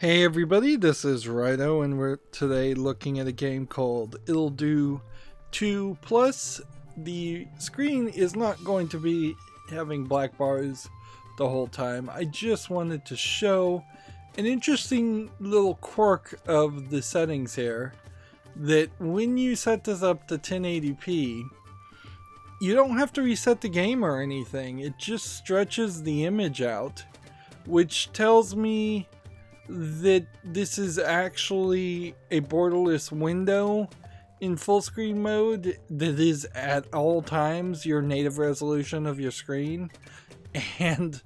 Hey everybody, this is Rydo, and we're today looking at a game called Ittle Dew 2 Plus. The screen is not going to be having black bars the whole time. I just wanted to show an interesting little quirk of the settings here, that when you set this up to 1080p, you don't have to reset the game or anything. It just stretches the image out, which tells me that this is actually a borderless window in full screen mode that is at all times your native resolution of your screen, and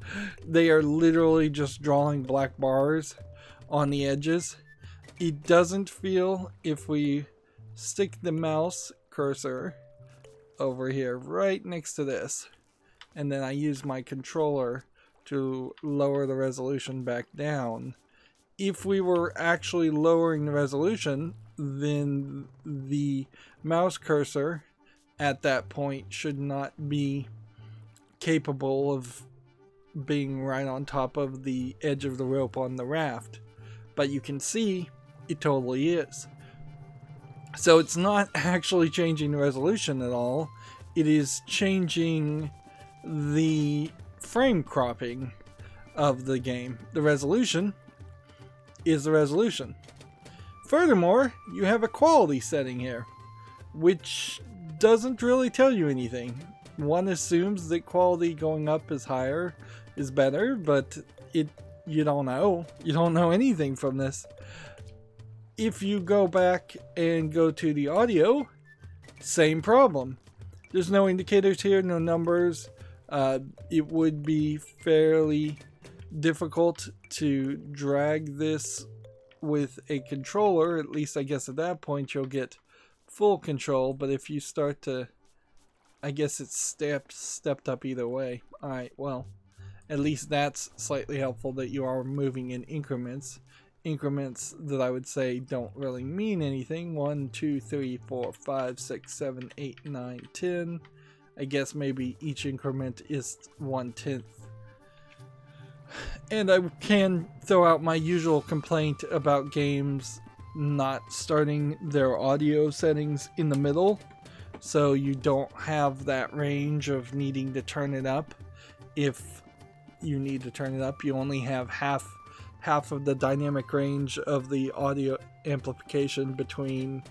they are literally just drawing black bars on the edges. It doesn't feel, if we stick the mouse cursor over here right next to this, and then I use my controller to lower the resolution back down, if we were actually lowering the resolution, then the mouse cursor at that point should not be capable of being right on top of the edge of the rope on the raft. But you can see it totally is. So it's not actually changing the resolution at all. It is changing the frame cropping of the game. The resolution is the resolution. Furthermore, you have a quality setting here, which doesn't really tell you anything. One assumes that quality going up is higher is better, but you don't know. You don't know anything from this. If you go back and go to the audio, same problem. There's no indicators here, no numbers. It would be fairly difficult to drag this with a controller. At least I guess at that point you'll get full control, but if you start to, I guess it's stepped up either way. Alright, well, at least that's slightly helpful, that you are moving in increments that I would say don't really mean anything. 1, 2, 3, 4, 5, 6, 7, 8, 9, 10. I guess maybe each increment is 1/10. And I can throw out my usual complaint about games not starting their audio settings in the middle, so you don't have that range of needing to turn it up. If you need to turn it up, you only have half of the dynamic range of the audio amplification between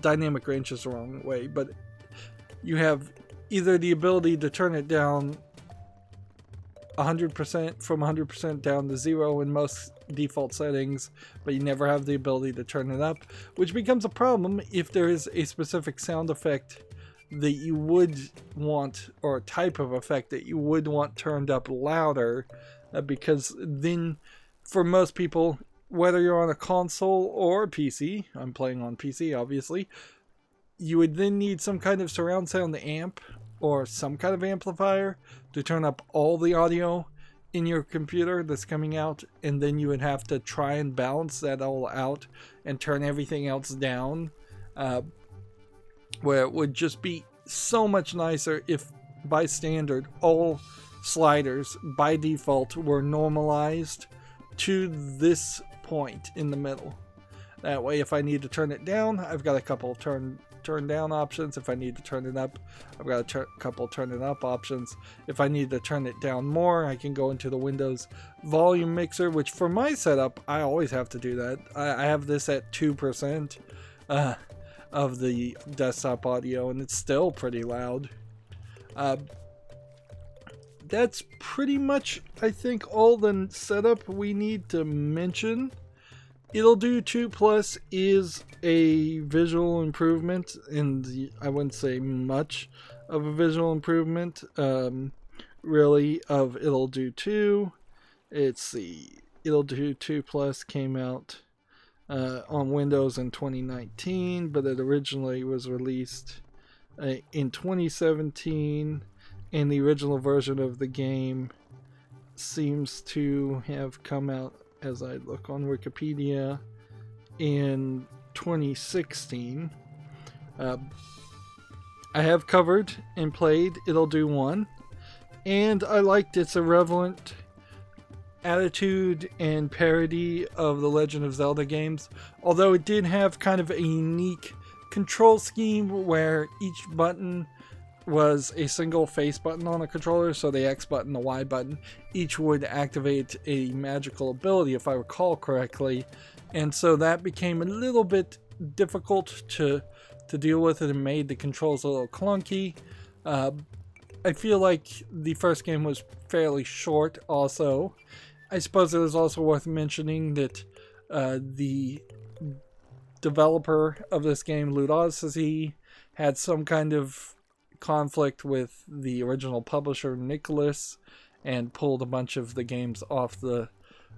dynamic range is the wrong way, but you have either the ability to turn it down 100% from 100% down to 0 in most default settings, but you never have the ability to turn it up, which becomes a problem if there is a specific sound effect that you would want, or a type of effect that you would want turned up louder, because then for most people, whether you're on a console or a PC, I'm playing on PC obviously, you would then need some kind of surround sound amp or some kind of amplifier to turn up all the audio in your computer that's coming out, and then you would have to try and balance that all out and turn everything else down, where it would just be so much nicer if by standard all sliders by default were normalized to this point in the middle. That way, if I need to turn it down, I've got a couple of turn down options. If I need to turn it up, I've got a couple turn it up options. If I need to turn it down more, I can go into the Windows volume mixer, which for my setup, I always have to do that. I have this at 2% of the desktop audio, and it's still pretty loud. That's pretty much, I think, all the setup we need to mention. Ittle Dew 2 Plus is a visual improvement, and I wouldn't say much of a visual improvement, really, of Ittle Dew 2. It's the Ittle Dew 2 Plus came out on Windows in 2019, but it originally was released in 2017, and the original version of the game seems to have come out, as I look on Wikipedia, in 2016. I have covered and played Ittle Dew 1, and I liked its irreverent attitude and parody of the Legend of Zelda games, although it did have kind of a unique control scheme where each button was a single face button on a controller, so the X button, the Y button, each would activate a magical ability, if I recall correctly, and so that became a little bit difficult to deal with, and it made the controls a little clunky. I feel like the first game was fairly short also. I suppose it is also worth mentioning that the developer of this game, Ludosity, had some kind of conflict with the original publisher, Nicholas, and pulled a bunch of the games off the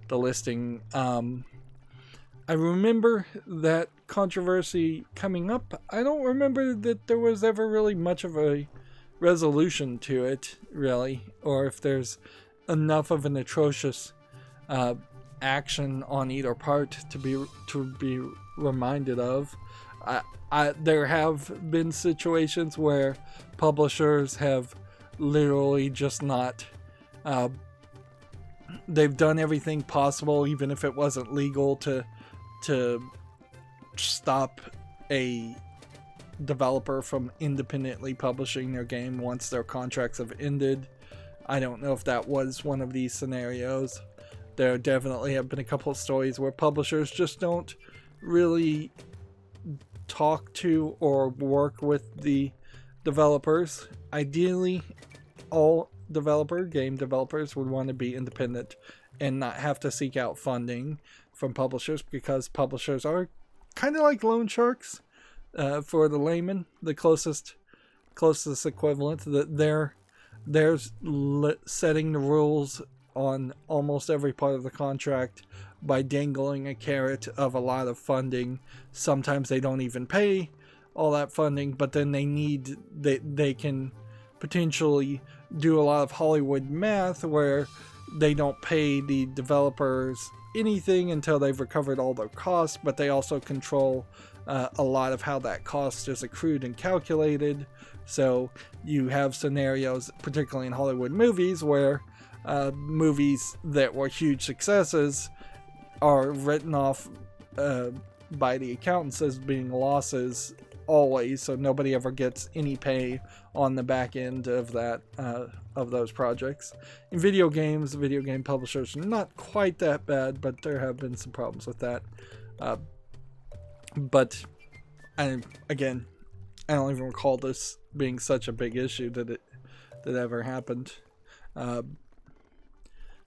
listing. I remember that controversy coming up. I don't remember that there was ever really much of a resolution to it, really, or if there's enough of an atrocious action on either part to be reminded of. There have been situations where publishers have literally just not they've done everything possible, even if it wasn't legal, to stop a developer from independently publishing their game once their contracts have ended. I don't know if that was one of these scenarios. There definitely have been a couple of stories where publishers just don't really talk to or work with the developers. Ideally, all game developers would want to be independent and not have to seek out funding from publishers, because publishers are kind of like loan sharks for the layman, the closest equivalent. That they're setting the rules on almost every part of the contract by dangling a carrot of a lot of funding. Sometimes they don't even pay all that funding, but then they can potentially do a lot of Hollywood math where they don't pay the developers anything until they've recovered all their costs, but they also control a lot of how that cost is accrued and calculated. So you have scenarios, particularly in Hollywood movies, where movies that were huge successes are written off by the accountants as being losses always, so nobody ever gets any pay on the back end of that of those projects. In video games, video game publishers are not quite that bad, but there have been some problems with that. But again, I don't even recall this being such a big issue that ever happened.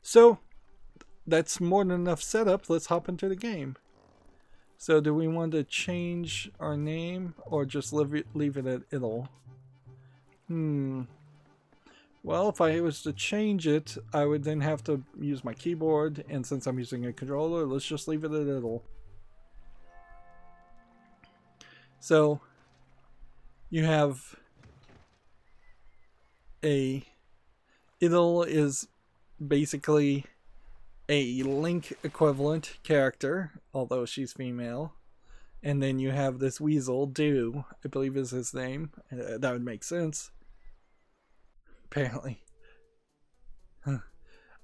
So that's more than enough setup. Let's hop into the game. So do we want to change our name or just leave it at Ittle? Well, if I was to change it, I would then have to use my keyboard, and since I'm using a controller, let's just leave it at Ittle. So you have Ittle is basically a Link equivalent character, although she's female. And then you have this weasel, Dew, I believe is his name. That would make sense. Apparently.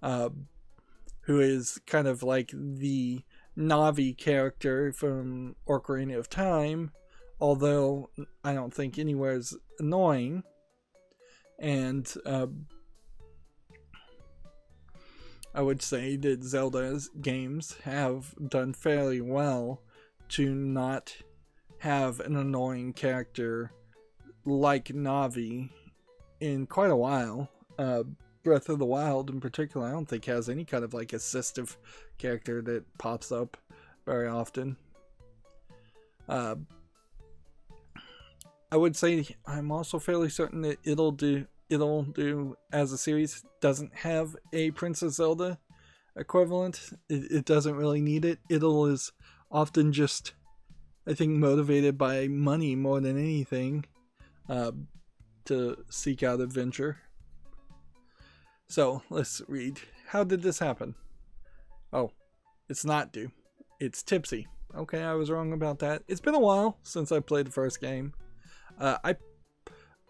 Who is kind of like the Navi character from Ocarina of Time, although I don't think anywhere is annoying. And I would say that Zelda's games have done fairly well to not have an annoying character like Navi in quite a while. Breath of the Wild in particular, I don't think has any kind of like assistive character that pops up very often. I would say I'm also fairly certain that Ittle Dew as a series doesn't have a Princess Zelda equivalent. It doesn't really need it. Ittle is often just, I think, motivated by money more than anything to seek out adventure. So let's read. How did this happen? Oh, it's not Dew. It's Tippsie. Okay, I was wrong about that. It's been a while since I played the first game. I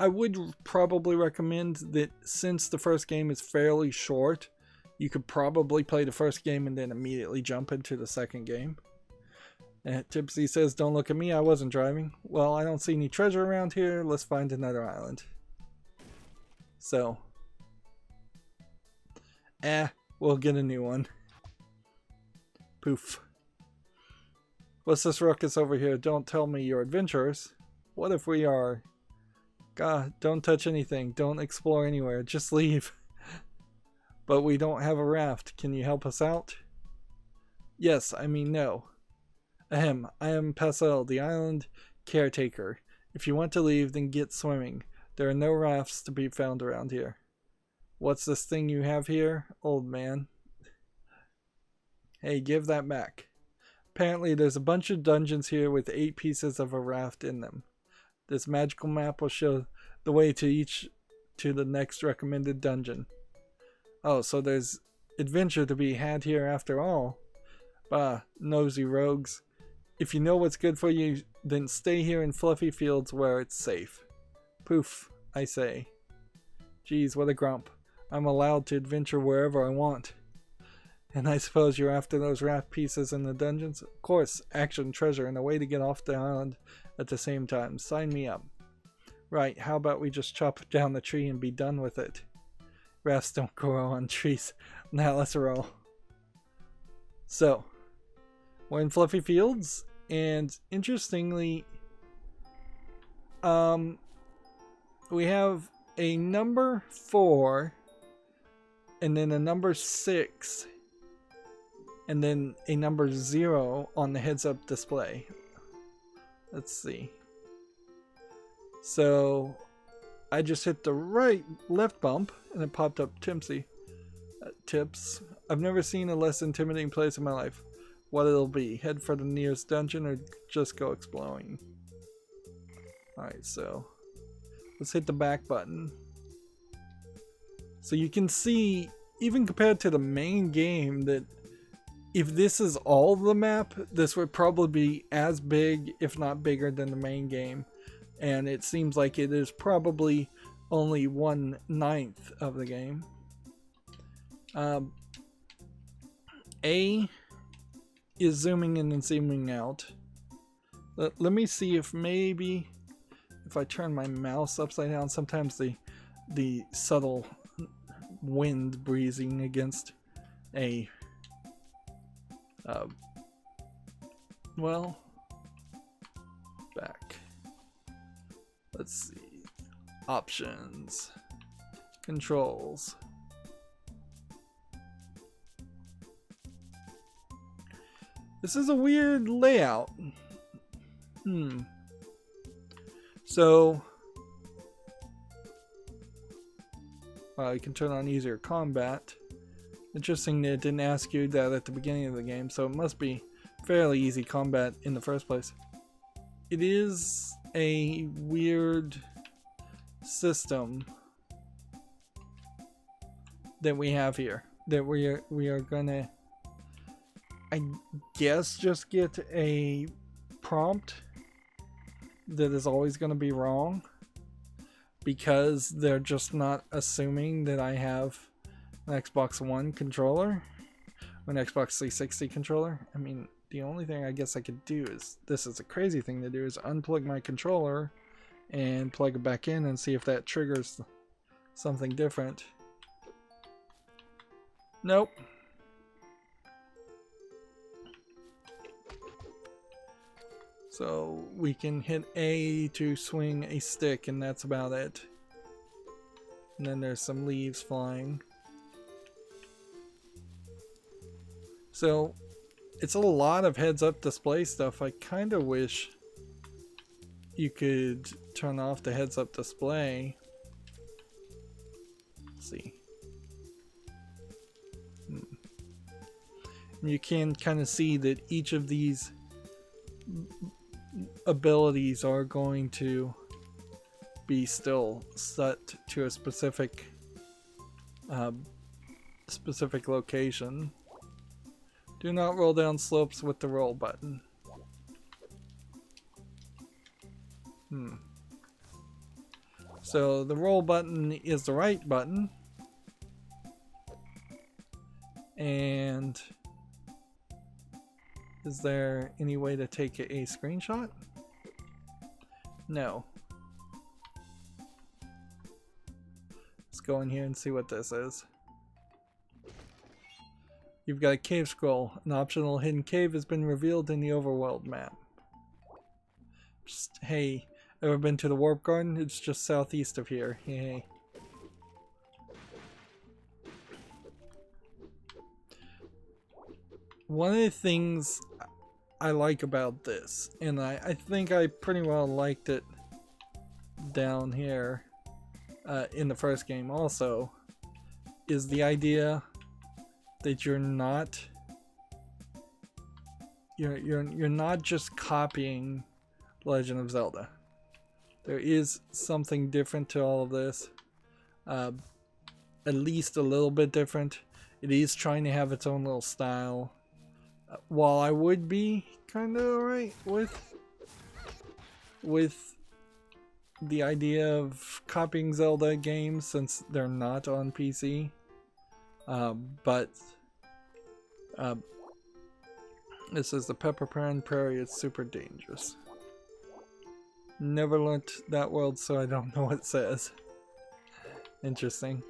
would probably recommend that, since the first game is fairly short, You could probably play the first game and then immediately jump into the second game. And Tippsie says, don't look at me, I wasn't driving. Well, I don't see any treasure around here. Let's find another island. So. We'll get a new one. Poof. What's this ruckus over here? Don't tell me you're adventurers. What if we are? God, don't touch anything. Don't explore anywhere. Just leave. But we don't have a raft. Can you help us out? Yes, I mean no. Ahem, I am Pascal, the island caretaker. If you want to leave, then get swimming. There are no rafts to be found around here. What's this thing you have here, old man? Hey, give that back. Apparently there's a bunch of dungeons here with 8 pieces of a raft in them. This magical map will show the way to the next recommended dungeon. Oh, so there's adventure to be had here after all. Bah, nosy rogues. If you know what's good for you, then stay here in fluffy fields where it's safe. Poof, I say. Geez, what a grump. I'm allowed to adventure wherever I want. And I suppose you're after those raft pieces in the dungeons? Of course, action, treasure, and a way to get off the island at the same time. Sign me up. Right, how about we just chop down the tree and be done with it? Rafts don't grow on trees. Now let's roll. So, we're in fluffy fields, and interestingly, we have a number 4, and then a number 6, and then a number 0 on the heads-up display. Let's see. So I just hit the left bump, and it popped up Tippsie. Tips. I've never seen a less intimidating place in my life. What it'll be. Head for the nearest dungeon or just go exploring. Alright, so let's hit the back button. So you can see, even compared to the main game, that if this is all the map, this would probably be as big, if not bigger, than the main game. And it seems like it is probably only 1/9 of the game. A is zooming in and zooming out. Let me see if maybe if I turn my mouse upside down, sometimes the subtle wind breezing against a well, back. Let's see. Options. Controls. This is a weird layout. So, you can turn on easier combat. Interesting that it didn't ask you that at the beginning of the game, so it must be fairly easy combat in the first place. It is a weird system that we have here, that we are gonna, I guess, just get a prompt that is always gonna be wrong because they're just not assuming that I have an Xbox One controller or an Xbox 360 controller. I mean, the only thing I guess I could do is, this is a crazy thing to do, is unplug my controller and plug it back in and see if that triggers something different. Nope. So we can hit A to swing a stick, and that's about it. And then there's some leaves flying. So it's a lot of heads-up display stuff. I kind of wish you could turn off the heads-up display. Let's see. You can kind of see that each of these abilities are going to be still set to a specific location. Do not roll down slopes with the roll button. So the roll button is the right button. And is there any way to take a screenshot? No. Let's go in here and see what this is. You've got a cave scroll. An optional hidden cave has been revealed in the overworld map. Just, hey, ever been to the warp garden? It's just southeast of here. Hey. One of the things I like about this, and I think I pretty well liked it down here in the first game also, is the idea that you're not just copying Legend of Zelda. There is something different to all of this, at least a little bit different. It is trying to have its own little style. While I would be kind of alright with the idea of copying Zelda games since they're not on PC, but this is the Pepper Pan Prairie. It's super dangerous. Never learnt that world, so I don't know what it says. Interesting.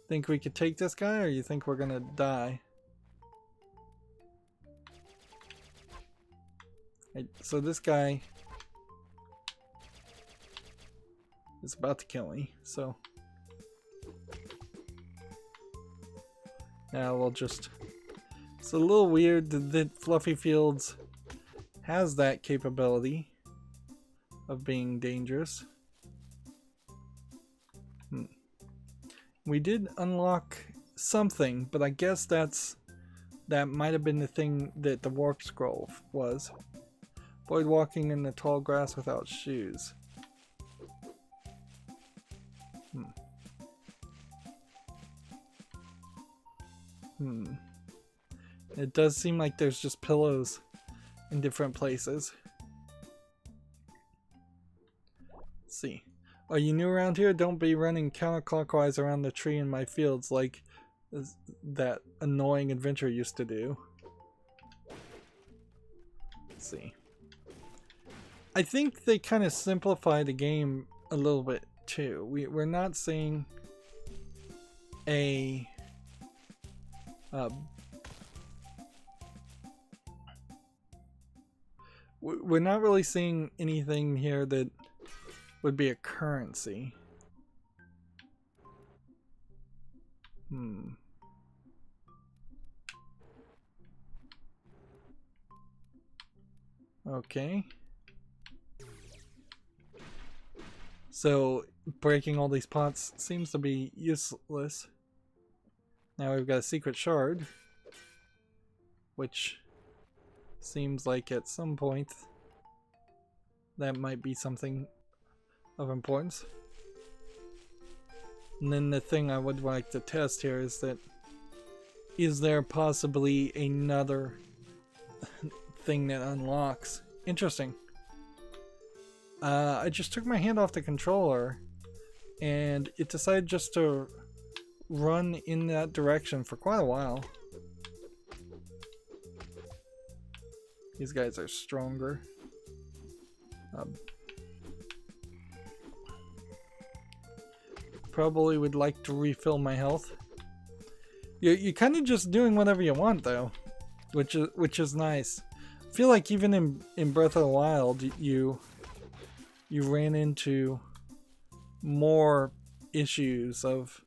Think we could take this guy, or you think we're gonna die? So this guy is about to kill me, so yeah, we'll just... It's a little weird that Fluffy Fields has that capability of being dangerous. We did unlock something, but I guess that might have been the thing that the warp scroll was. Avoid walking in the tall grass without shoes. It does seem like there's just pillows in different places. Let's see. Are you new around here? Don't be running counterclockwise around the tree in my fields like that annoying adventurer used to do. Let's see. I think they kind of simplify the game a little bit too. We're not seeing a we're not really seeing anything here that would be a currency. Okay. So breaking all these pots seems to be useless. Now we've got a secret shard, which seems like at some point that might be something of importance. And then the thing I would like to test here is that, is there possibly another thing that unlocks? Interesting. I just took my hand off the controller and it decided just to run in that direction for quite a while. These guys are stronger. Probably would like to refill my health. You're kind of just doing whatever you want though, which is nice. I feel like even in Breath of the Wild, you ran into more issues of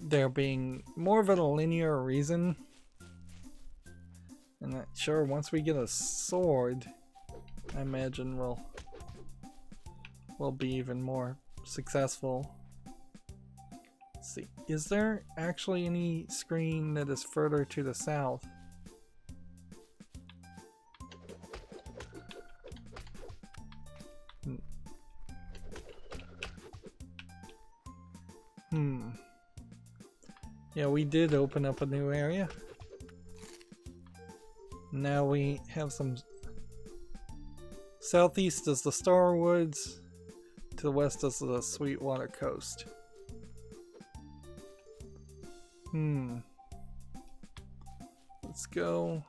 there being more of a linear reason. And that, sure, once we get a sword, I imagine we'll be even more successful. Let's see, is there actually any screen that is further to the south? Yeah, we did open up a new area. Now we have some Southeast is the Starwoods. To the west is the Sweetwater Coast. Let's go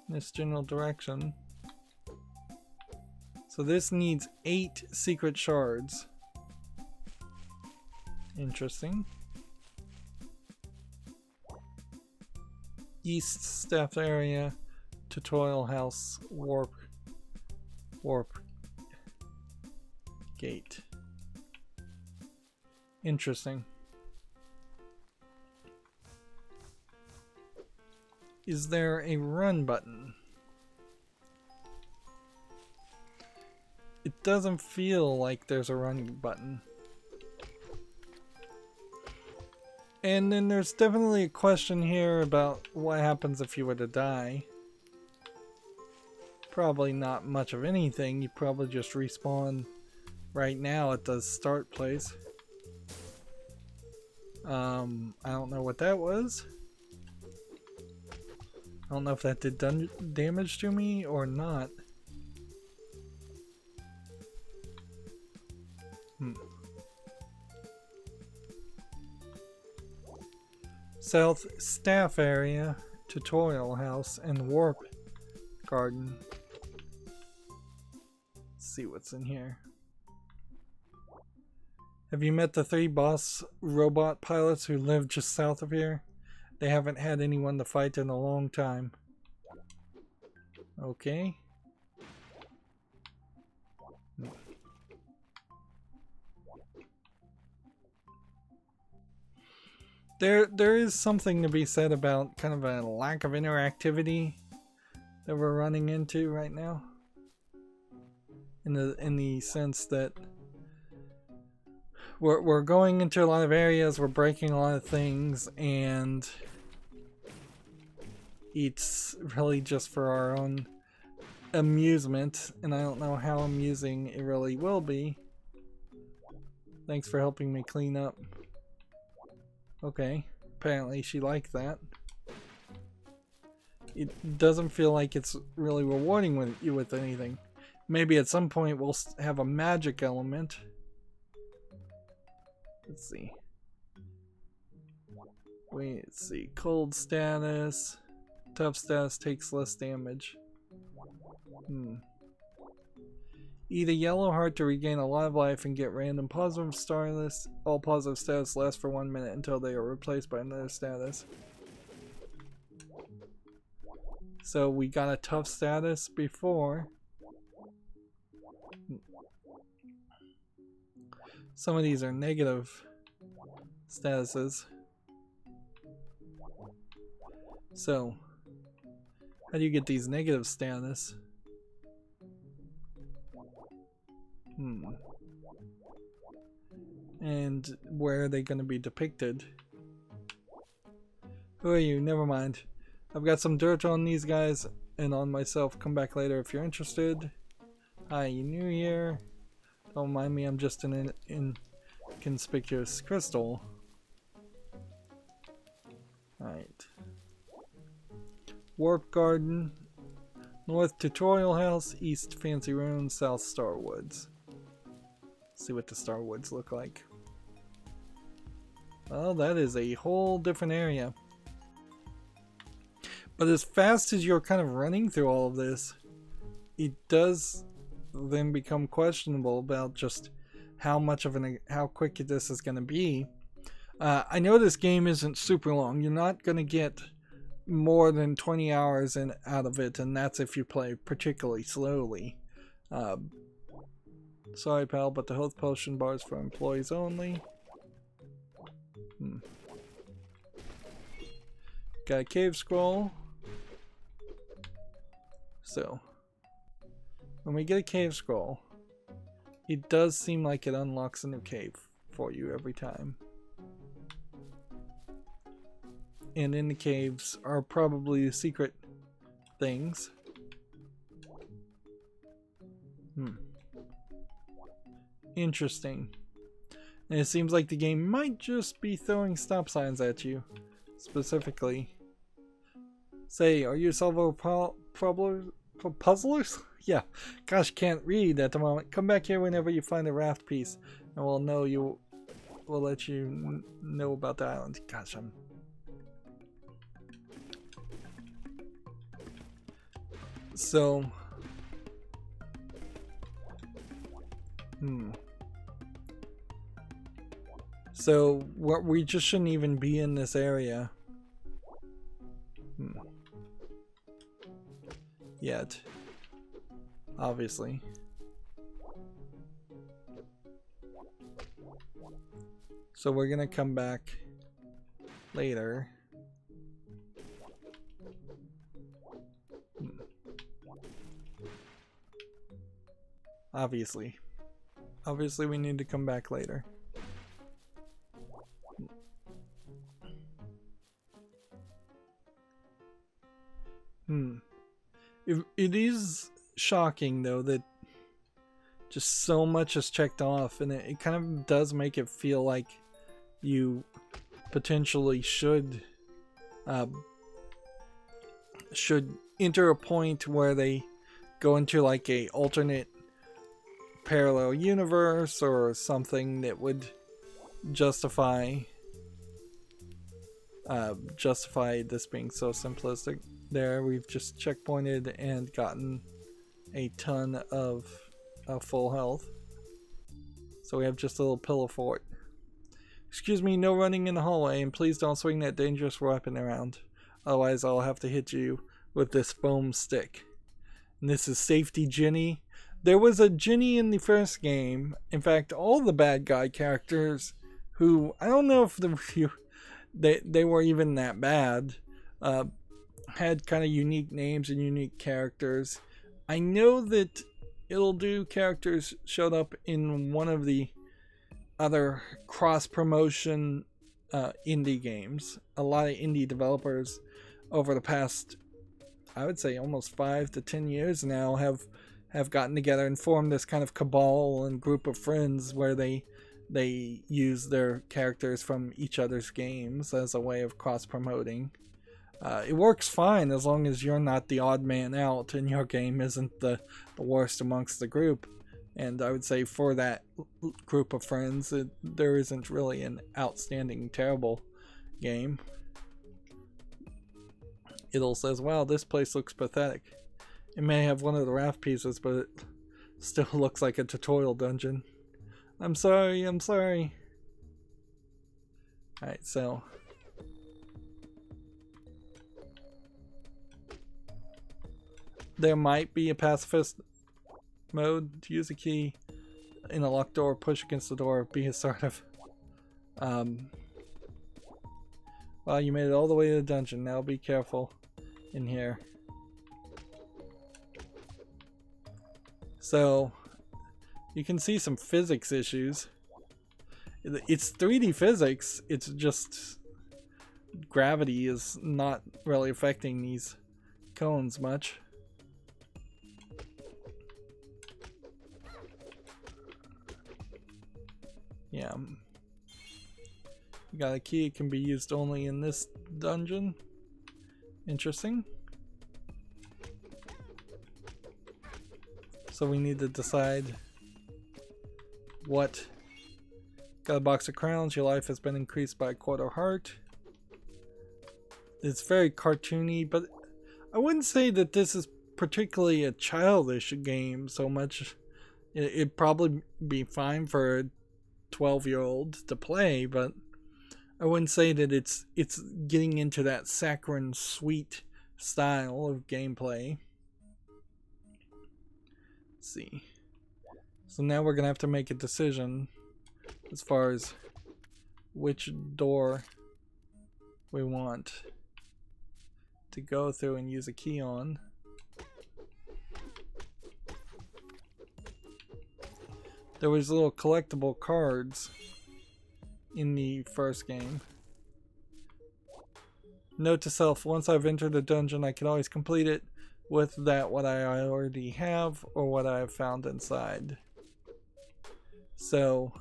in this general direction. So this needs 8 secret shards. Interesting. East staff area, tutorial house, warp gate. Interesting. Is there a run button? It doesn't feel like there's a run button. And then there's definitely a question here about what happens if you were to die. Probably not much of anything. You probably just respawn right now at the start place. I don't know what that was. I don't know if that did damage to me or not. South staff area, tutorial house, and warp garden. Let's see what's in here. Have you met the 3 boss robot pilots who live just south of here? They haven't had anyone to fight in a long time. Okay. There is something to be said about kind of a lack of interactivity that we're running into right now. In the sense that we're going into a lot of areas, we're breaking a lot of things, and it's really just for our own amusement, and I don't know how amusing it really will be. Thanks for helping me clean up. Okay, apparently she liked that. It doesn't feel like it's really rewarding you with anything. Maybe at some point we'll have a magic element. Let's see. Let's see. Cold status. Tough status takes less damage. Eat a yellow heart to regain a lot of life and get random positive status. All positive status last for 1 minute until they are replaced by another status. So we got a tough status before. Some of these are negative statuses. So, how do you get these negative status? And where are they going to be depicted? Who are you? Never mind. I've got some dirt on these guys and on myself. Come back later if you're interested. Hi, you new here? Don't mind me, I'm just an inconspicuous crystal. Alright. Warp Garden. North Tutorial House. East Fancy Ruins. South Starwoods. See what the Starwoods look like. Well, that is a whole different area. But as fast as you're kind of running through all of this, it does then become questionable about just how quick this is going to be. I know this game isn't super long. You're not going to get more than 20 hours out of it, and that's if you play particularly slowly. Sorry, pal, but the health potion bar is for employees only. Got a cave scroll. So, when we get a cave scroll, it does seem like it unlocks a new cave for you every time. And in the caves are probably the secret things. Interesting. And it seems like the game might just be throwing stop signs at you. Specifically. Say, are you a solver of For puzzlers? Yeah. Gosh, can't read at the moment. Come back here whenever you find a raft piece, and we'll let you know about the island. Gosh, So... So, we just shouldn't even be in this area. Yet. Obviously. So we're gonna come back later. Obviously. Obviously we need to come back later. It is shocking though that just so much is checked off, and it kind of does make it feel like you potentially should enter a point where they go into like a alternate parallel universe or something that would justify this being so simplistic. There, we've just checkpointed and gotten a ton of full health. So we have just a little pillow fort. Excuse me, no running in the hallway, and please don't swing that dangerous weapon around. Otherwise I'll have to hit you with this foam stick. And this is Safety Ginny. There was a Ginny in the first game. In fact, all the bad guy characters, who I don't know if they were even that bad, had kind of unique names and unique characters. I know that Ittle Dew characters showed up in one of the other cross-promotion indie games. A lot of indie developers over the past, I would say, almost 5 to 10 years now have gotten together and formed this kind of cabal and group of friends where they use their characters from each other's games as a way of cross-promoting. It works fine as long as you're not the odd man out and your game isn't the worst amongst the group. And I would say for that group of friends, there isn't really an outstanding, terrible game. Ittle says, wow, this place looks pathetic. It may have one of the raft pieces, but it still looks like a tutorial dungeon. I'm sorry. Alright, so... there might be a pacifist mode to use a key in a locked door, push against the door, be assertive. Well, you made it all the way to the dungeon. Now be careful in here. So, you can see some physics issues. It's 3D physics, it's just gravity is not really affecting these cones much. Yeah. You got a key, it can be used only in this dungeon. Interesting. So we need to decide what. Got a box of crowns, your life has been increased by a quarter heart. It's very cartoony, but I wouldn't say that this is particularly a childish game so much. It'd probably be fine for a 12-year-old to play, but I wouldn't say that it's getting into that saccharine sweet style of gameplay. Let's see. So now we're gonna have to make a decision as far as which door we want to go through and use a key on. There was little collectible cards in the first game. Note to self, once I've entered a dungeon, I can always complete it with what I already have or what I have found inside. So,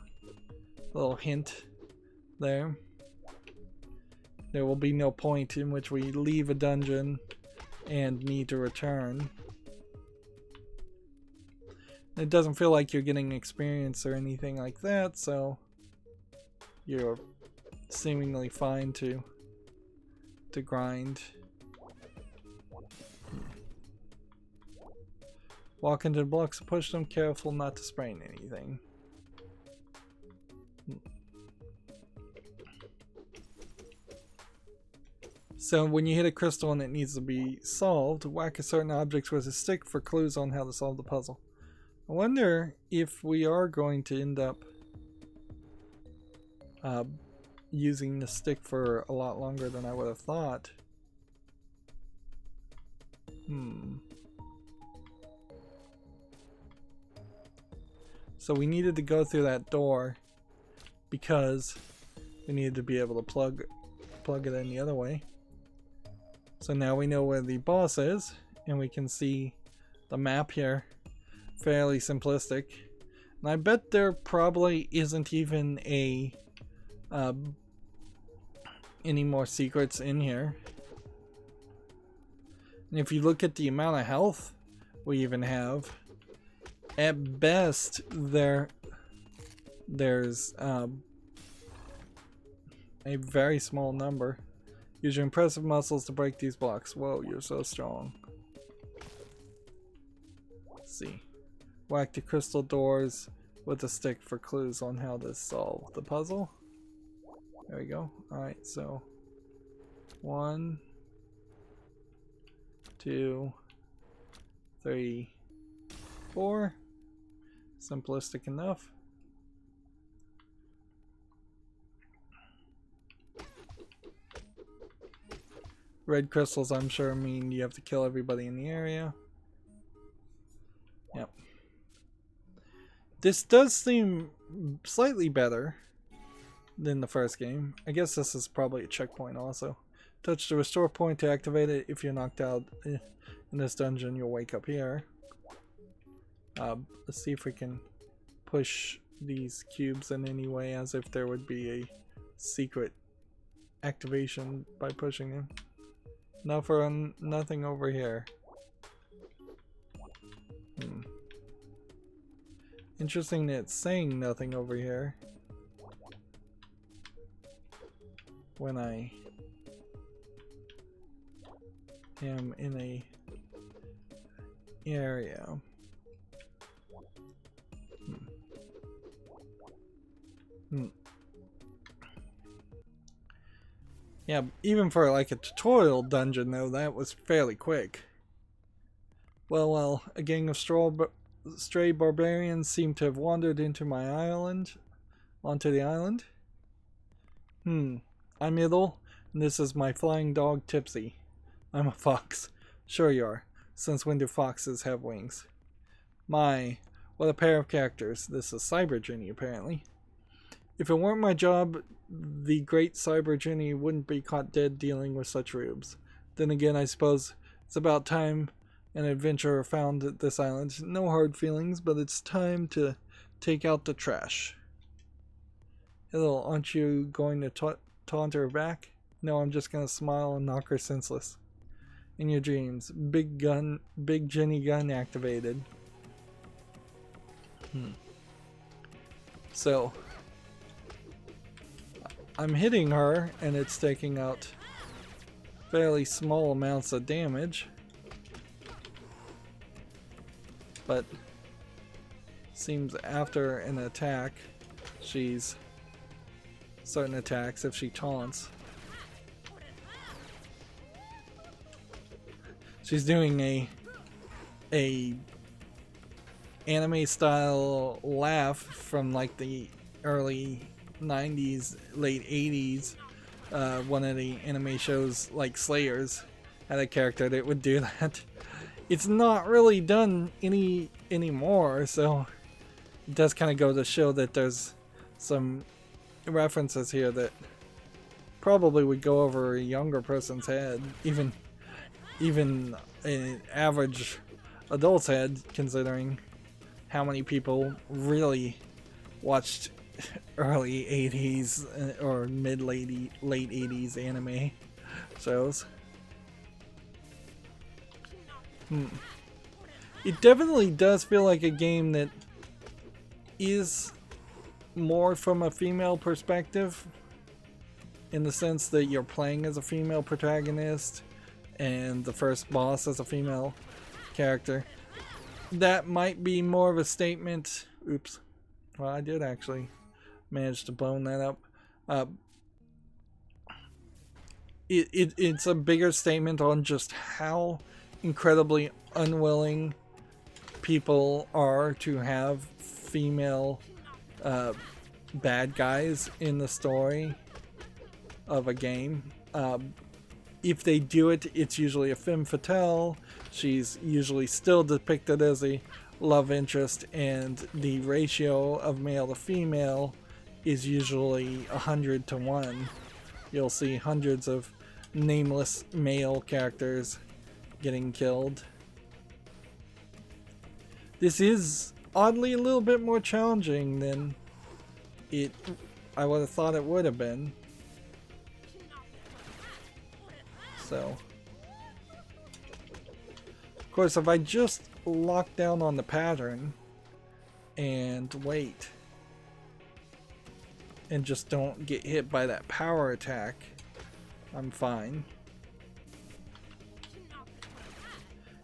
a little hint there. There will be no point in which we leave a dungeon and need to return. It doesn't feel like you're getting experience or anything like that, so you're seemingly fine to grind. Walk into the blocks and push them, careful not to sprain anything. So when you hit a crystal and it needs to be solved, whack a certain object with a stick for clues on how to solve the puzzle. I wonder if we are going to end up using the stick for a lot longer than I would have thought. So we needed to go through that door because we needed to be able to plug it in the other way. So now we know where the boss is, and we can see the map here. Fairly simplistic. And I bet there probably isn't even any more secrets in here. And if you look at the amount of health we even have, at best there's a very small number. Use your impressive muscles to break these blocks. Whoa, you're so strong. Let's see. Whack the crystal doors with a stick for clues on how to solve the puzzle. There we go. Alright, so 1, 2, 3, 4. Simplistic enough. Red crystals, I'm sure, mean you have to kill everybody in the area. Yep. This does seem slightly better than the first game. I guess this is probably a checkpoint also. Touch the restore point to activate it. If you're knocked out in this dungeon, you'll wake up here. Let's see if we can push these cubes in any way as if there would be a secret activation by pushing them. Nothing over here. Interesting that it's saying nothing over here when I am in a area. Yeah, even for like a tutorial dungeon though, that was fairly quick. Well, a gang of stray barbarians seem to have wandered into my island, onto the island. I'm Ittle, and this is my flying dog Tippsie. I'm a fox. Sure you are. Since when do foxes have wings? My, what a pair of characters. This is Cyber Jenny, apparently. If it weren't my job, the great Cyber Jenny wouldn't be caught dead dealing with such rubes. Then again, I suppose it's about time an adventurer found this island. No hard feelings, but it's time to take out the trash. Ittle, aren't you going to taunt her back? No, I'm just gonna smile and knock her senseless. In your dreams, big Jenny gun activated. So I'm hitting her and it's taking out fairly small amounts of damage, but seems after an attack she's certain attacks if she taunts. She's doing a anime style laugh from like the early 90s, late 80s. One of the anime shows like Slayers had a character that would do that. It's not really done anymore, so it does kind of go to show that there's some references here that probably would go over a younger person's head, even an average adult's head, considering how many people really watched early 80s or late 80s anime shows. It definitely does feel like a game that is more from a female perspective, in the sense that you're playing as a female protagonist and the first boss as a female character. That might be more of a statement. Oops. Well, I did actually manage to bone that up. It's a bigger statement on just how incredibly unwilling people are to have female bad guys in the story of a game. If they do it, it's usually a femme fatale. She's usually still depicted as a love interest, and the ratio of male to female is usually 100 to 1. You'll see hundreds of nameless male characters getting killed. This is oddly a little bit more challenging than I would have thought it would have been. So, of course, if I just lock down on the pattern and wait and just don't get hit by that power attack, I'm fine.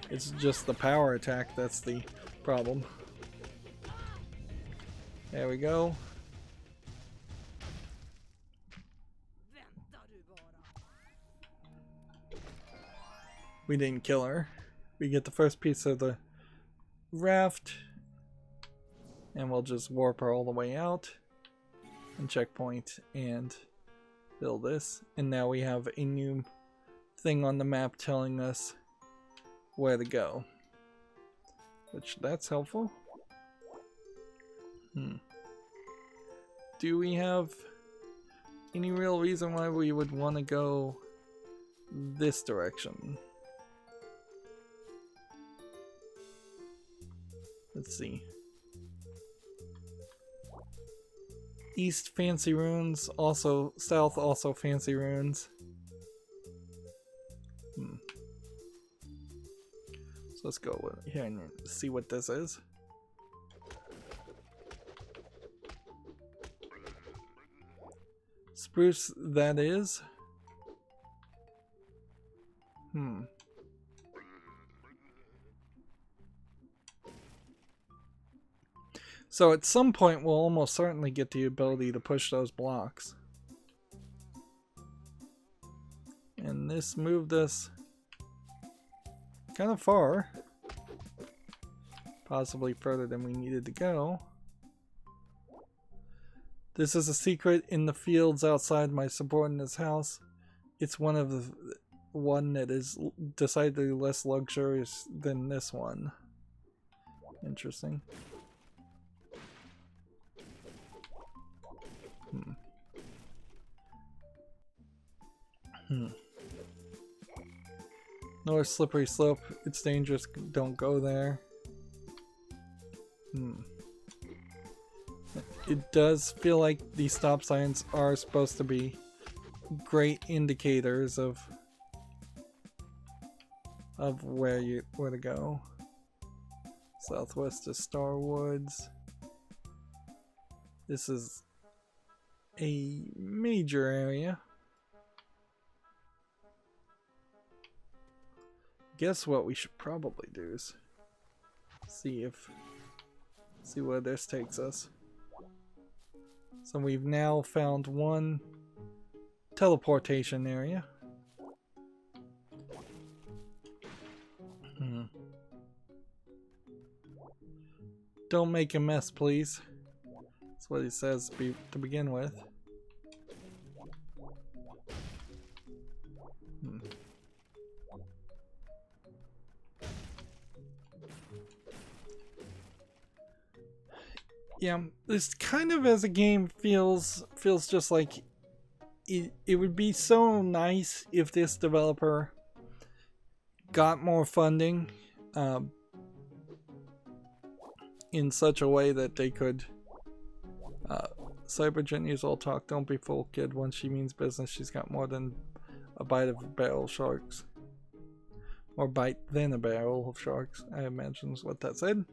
It's just the power attack that's the problem. There we go. We didn't kill her. We get the first piece of the raft, and we'll just warp her all the way out and checkpoint and build this. And now we have a new thing on the map telling us where to go, which that's helpful. Do we have any real reason why we would want to go this direction? Let's see. East, fancy ruins. Also, south, also fancy ruins. So let's go here and see what this is. Spruce, that is. So at some point we'll almost certainly get the ability to push those blocks. And this moved us kind of far. Possibly further than we needed to go. This is a secret in the fields outside my subordinate's house. It's one that is decidedly less luxurious than this one. Interesting. North slippery slope. It's dangerous. Don't go there. It does feel like these stop signs are supposed to be great indicators of where to go. Southwest is Starwoods. This is a major area. Guess what we should probably do is see where this takes us. So we've now found one teleportation area. Don't make a mess, please. That's what he says to begin with. Yeah, this kind of as a game feels just like it would be so nice if this developer got more funding in such a way that they could Cybergenius all talk, don't be fooled, kid. When she means business, she's got more than a bite of barrel sharks. More bite than a barrel of sharks, I imagine is what that said.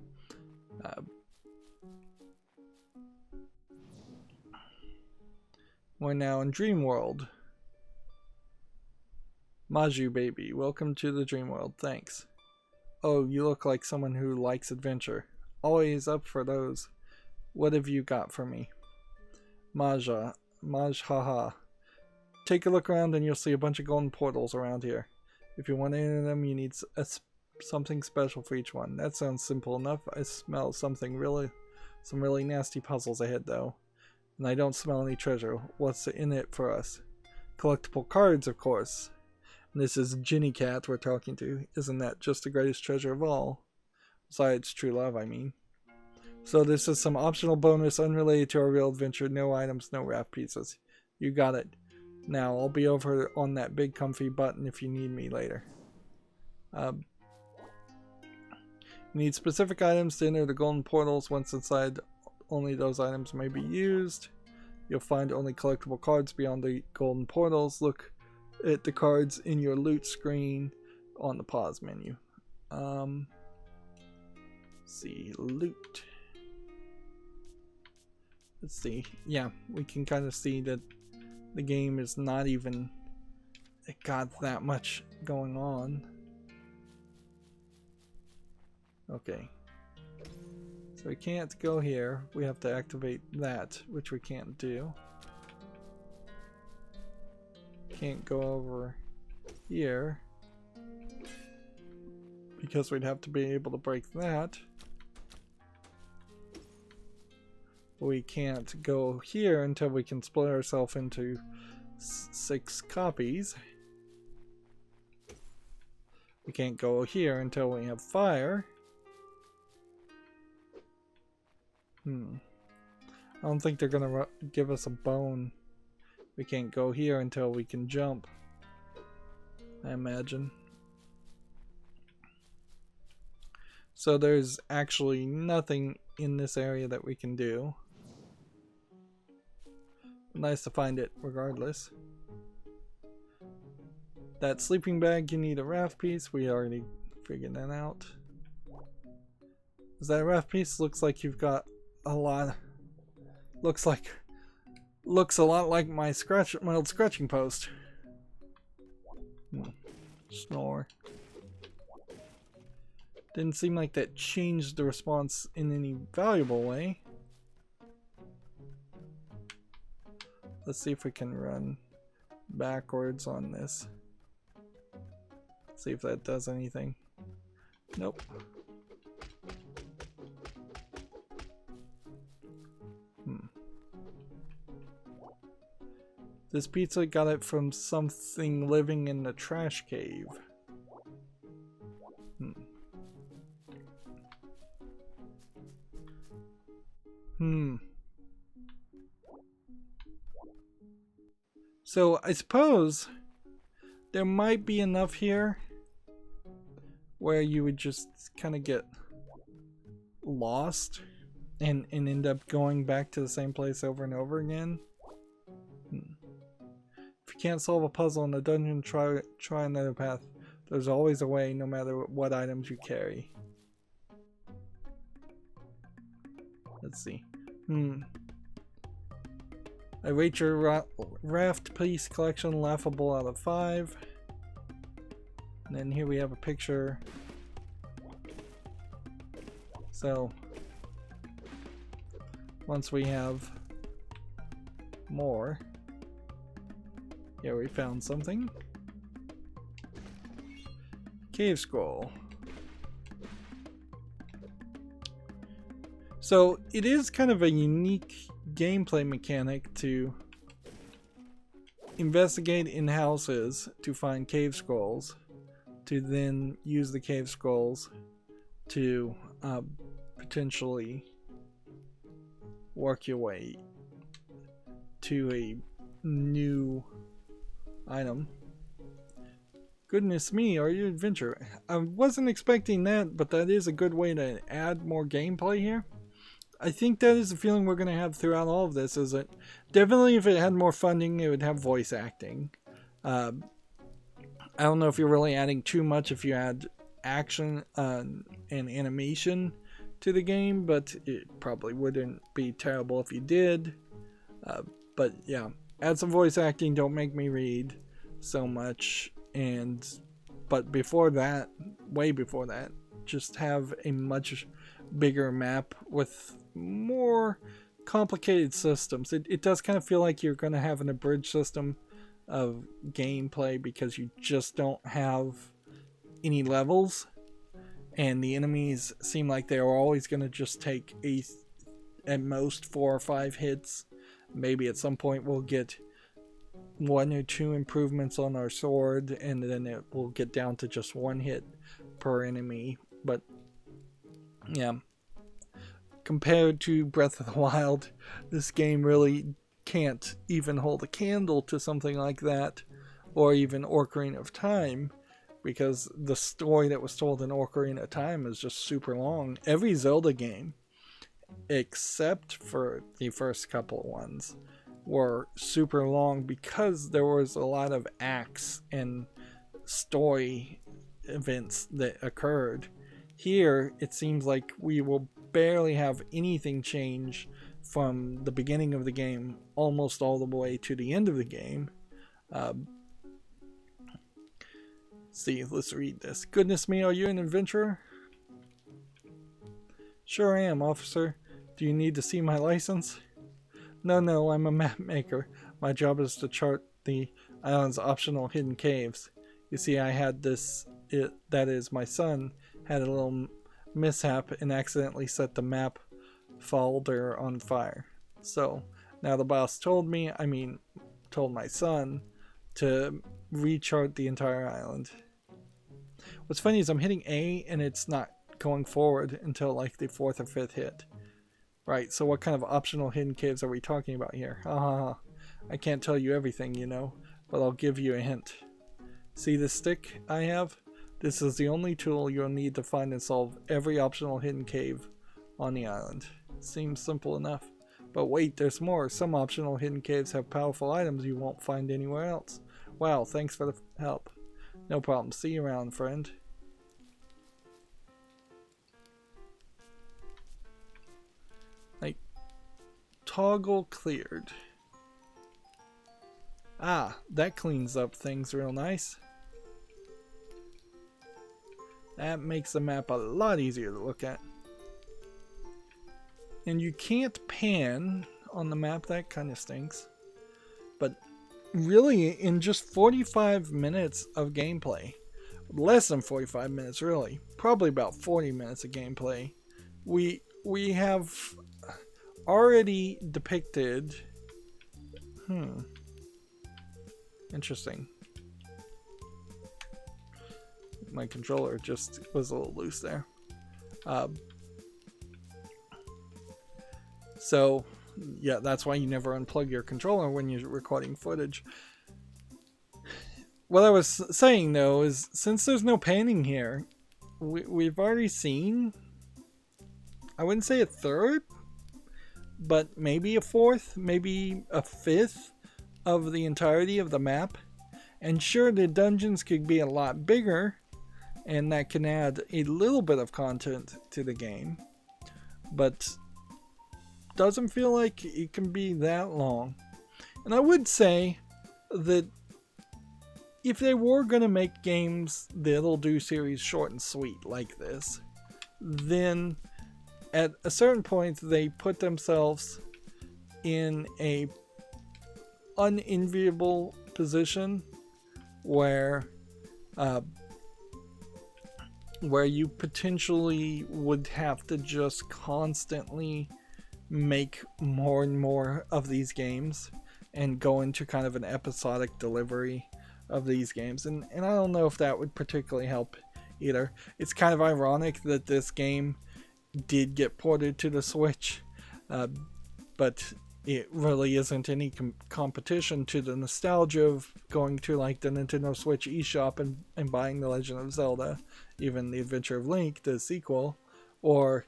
We're now in Dream World. Maju baby, welcome to the Dream World, thanks. Oh, you look like someone who likes adventure. Always up for those. What have you got for me? Maj haha. Take a look around and you'll see a bunch of golden portals around here. If you want any of them, you need something special for each one. That sounds simple enough. I smell some really nasty puzzles ahead though. And I don't smell any treasure. What's in it for us? Collectible cards, of course. And this is Ginny Cat we're talking to. Isn't that just the greatest treasure of all? Besides true love, I mean. So this is some optional bonus unrelated to our real adventure. No items, no raft pieces. You got it. Now, I'll be over on that big comfy button if you need me later. You need specific items to enter the golden portals. Once inside, only those items may be used. You'll find only collectible cards beyond the golden portals. Look at the cards in your loot screen on the pause menu. See, loot. Let's see. Yeah, we can kind of see that the game is not even got that much going on. Okay. So we can't go here. We have to activate that, which we can't do. Can't go over here because we'd have to be able to break that. We can't go here until we can split ourselves into 6 copies. We can't go here until we have fire. I don't think they're gonna give us a bone. We can't go here until we can jump, I imagine. So there's actually nothing in this area that we can do. Nice to find it regardless. That sleeping bag, you need a raft piece. We already figured that out. Is that a raft piece? Looks like you've got a lot. Looks a lot like my old scratching post. Snore. Didn't seem like that changed the response in any valuable way. Let's see if we can run backwards on this. See if that does anything. Nope. This pizza got it from something living in the trash cave. So I suppose there might be enough here where you would just kind of get lost and end up going back to the same place over and over again. If you can't solve a puzzle in the dungeon, try another path. There's always a way, no matter what items you carry. Let's see. I rate your raft piece collection laughable out of 5. And then here we have a picture. So once we have more, here we found something. Cave scroll. So it is kind of a unique gameplay mechanic to investigate in houses to find cave scrolls, to then use the cave scrolls to potentially work your way to a new item. Goodness me, are you an adventurer? I wasn't expecting that, but that is a good way to add more gameplay here. I think that is the feeling we're going to have throughout all of this, is that definitely if it had more funding, it would have voice acting. I I don't know if you're really adding too much if you add action and animation to the game, but it probably wouldn't be terrible if you did. But yeah, add some voice acting, don't make me read so much. But before that, way before that, just have a much bigger map with more complicated systems. It does kind of feel like you're going to have an abridged system of gameplay because you just don't have any levels, and the enemies seem like they are always going to just take at most 4 or 5 hits. Maybe at some point we'll get 1 or 2 improvements on our sword, and then it will get down to just 1 hit per enemy. But yeah, compared to Breath of the Wild, this game really can't even hold a candle to something like that, or even Ocarina of Time, because the story that was told in Ocarina of Time is just super long. Every Zelda game, except for the first couple of ones, were super long because there was a lot of acts and story events that occurred. Here, it seems like we will barely have anything change from the beginning of the game almost all the way to the end of the game. See, let's read this. Goodness me, are you an adventurer? Sure I am, officer. Do you need to see my license? No, I'm a map maker. My job is to chart the island's optional hidden caves. You see, I had that is, my son had a little mishap and accidentally set the map folder on fire. So, now the boss told my son to rechart the entire island. What's funny is I'm hitting A and it's not going forward until like the 4th or 5th hit. Right, so what kind of optional hidden caves are we talking about here? I can't tell you everything, you know, but I'll give you a hint. See this stick I have? This is the only tool you'll need to find and solve every optional hidden cave on the island. Seems simple enough. But wait, there's more. Some optional hidden caves have powerful items you won't find anywhere else. Wow, thanks for the help. No problem. See you around, friend. Like, toggle cleared. Ah, that cleans up things real nice. That makes the map a lot easier to look at. And you can't pan on the map, that kind of stinks. But really, in just 45 minutes of gameplay, less than 45 minutes really, probably about 40 minutes of gameplay, we have already depicted, interesting. My controller just was a little loose there. So, yeah, that's why you never unplug your controller when you're recording footage. What I was saying, though, is since there's no panning here, we've already seen, I wouldn't say a third, but maybe a fourth, maybe a fifth of the entirety of the map. And sure, the dungeons could be a lot bigger, and that can add a little bit of content to the game, but doesn't feel like it can be that long. And I would say that if they were going to make games, the Ittle Dew series, short and sweet like this, then at a certain point they put themselves in a unenviable position where you potentially would have to just constantly make more and more of these games and go into kind of an episodic delivery of these games, and I don't know if that would particularly help either. It's kind of ironic that this game did get ported to the Switch, but it really isn't any competition to the nostalgia of going to like the Nintendo Switch eShop and buying The Legend of Zelda, even The Adventure of Link, the sequel, or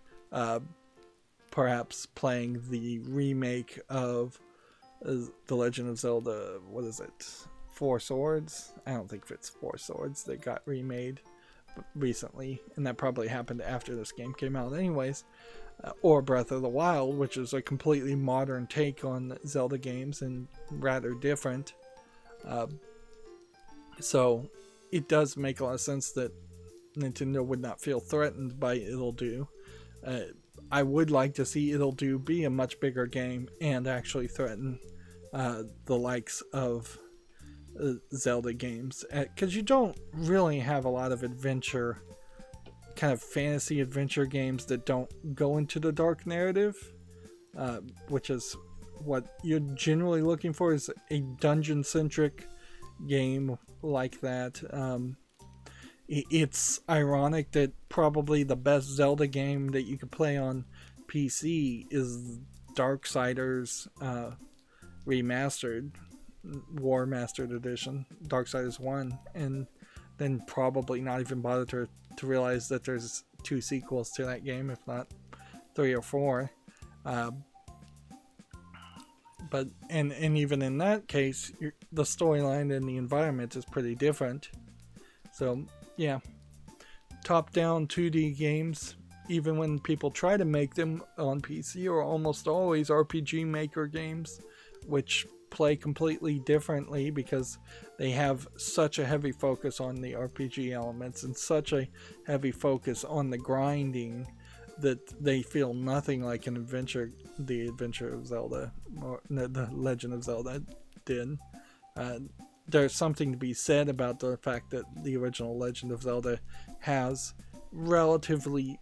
perhaps playing the remake of The Legend of Zelda, what is it? Four Swords. I don't think it's Four Swords that got remade recently, and that probably happened after this game came out anyways. Or Breath of the Wild, which is a completely modern take on Zelda games and rather different. So it does make a lot of sense that Nintendo would not feel threatened by Ittle Dew. I would like to see Ittle Dew be a much bigger game and actually threaten the likes of Zelda games, because you don't really have a lot of adventure, kind of fantasy adventure games that don't go into the dark narrative, which is what you're generally looking for, is a dungeon centric game like that. It's ironic that probably the best Zelda game that you could play on PC is Darksiders remastered, War Mastered Edition, Darksiders 1, and then probably not even bother to realize that there's 2 sequels to that game, if not 3 or 4. But even in that case, the storyline and the environment is pretty different. So yeah, top-down 2D games, even when people try to make them on PC, are almost always RPG Maker games, which play completely differently because they have such a heavy focus on the RPG elements and such a heavy focus on the grinding that they feel nothing like an adventure, the Adventure of Zelda, or the Legend of Zelda did. There's something to be said about the fact that the original Legend of Zelda has relatively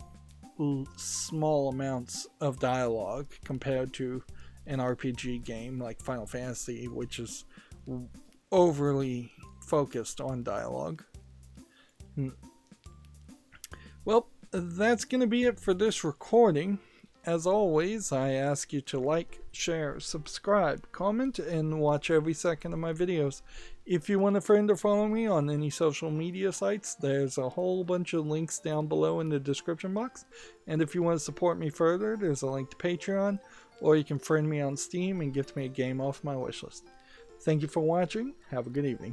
small amounts of dialogue compared to an RPG game like Final Fantasy, which is overly focused on dialogue. Well, that's going to be it for this recording. As always, I ask you to like, share, subscribe, comment, and watch every second of my videos. If you want a friend or follow me on any social media sites, there's a whole bunch of links down below in the description box. And if you want to support me further, there's a link to Patreon, or you can friend me on Steam and gift me a game off my wishlist. Thank you for watching. Have a good evening.